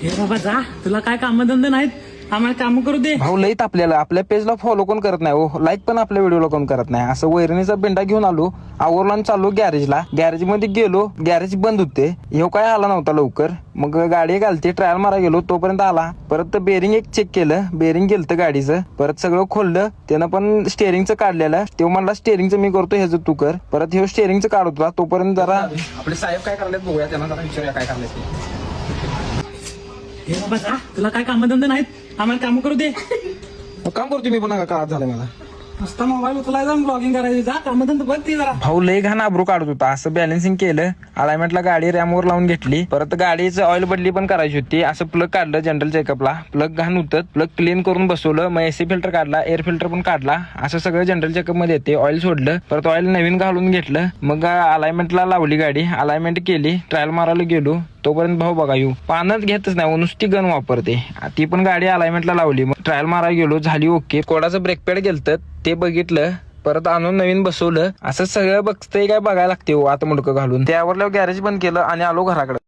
हे बाबा जा, तुला काय कामधंदे नाहीत, आम्हाला काम करू दे. भाऊ लईत आपल्या पेजला फॉलो कोण करत नाही हो, लाईक पण आपल्या व्हिडिओला कोण करत नाही. असं वैरणीचा बेंडा घेऊन आलो, आवरला आणि चाललो गॅरेजला. गॅरेज मध्ये गेलो, गॅरेज बंद होते. ह्यो काय आला नव्हता लवकर. मग गाडी घालते, ट्रायल मारा गेलो, तोपर्यंत आला. परत बेरिंग एक चेक केलं, बेरिंग गेलतं गाडीचं. परत सगळं खोललं, त्यानं पण स्टेअरिंगचं काढलेलं. तो म्हणला स्टेअरिंगचं मी करतो, ह्याचं तू कर. परत ह्यो स्टेअरिंगचं काढत होता. तोपर्यंत जरा आपले साहेब काय करलेत बघूया, त्यांना जरा विचारूया काय करलेत ते. हे बाबा जा, तुला काय कामधंदे नाहीत, आम्हाला काम करू दे. काम करतो मी पण, काळात झालं मला. नुसता मोबाईल उचलायचा, ब्लॉगिंग करायची. जा कामधंदे बघ ती जरा. भाऊ लय घाण आबरू काढत होता. असं बॅलन्सिंग केलं, अलाइनमेंटला गाडी रॅमवर लावून घेतली. परत गाडीचं ऑइल बदली पण करायची होती. असं प्लग काढलं जनरल चेकअपला, प्लग घाण होतं, प्लग क्लीन करून बसवलं. मग एसी फिल्टर काढला, एअर फिल्टर पण काढला. असं सगळं जनरल चेकअप मध्ये येते. ऑइल सोडलं, परत ऑइल नवीन घालून घेतलं. मग अलाइनमेंटला लावली गाडी, अलाइनमेंट केली, ट्रायल मारायला गेलो. तोपर्यंत भाऊ बघा येऊ पानच घेतच नाही, नुसती गन वापरते. ती पण गाडी अलाइनमेंटला लावली. मग ट्रायल मारायला गेलो, झाली ओके. कोडाचं ब्रेक पॅड गेलतं, ते बघितलं, परत आणून नवीन बसवलं. असं सगळं बघतंय काय बघायला लागते आता मुडकं घालून. त्यावर गॅरेज बंद केलं आणि आलो घराकडे.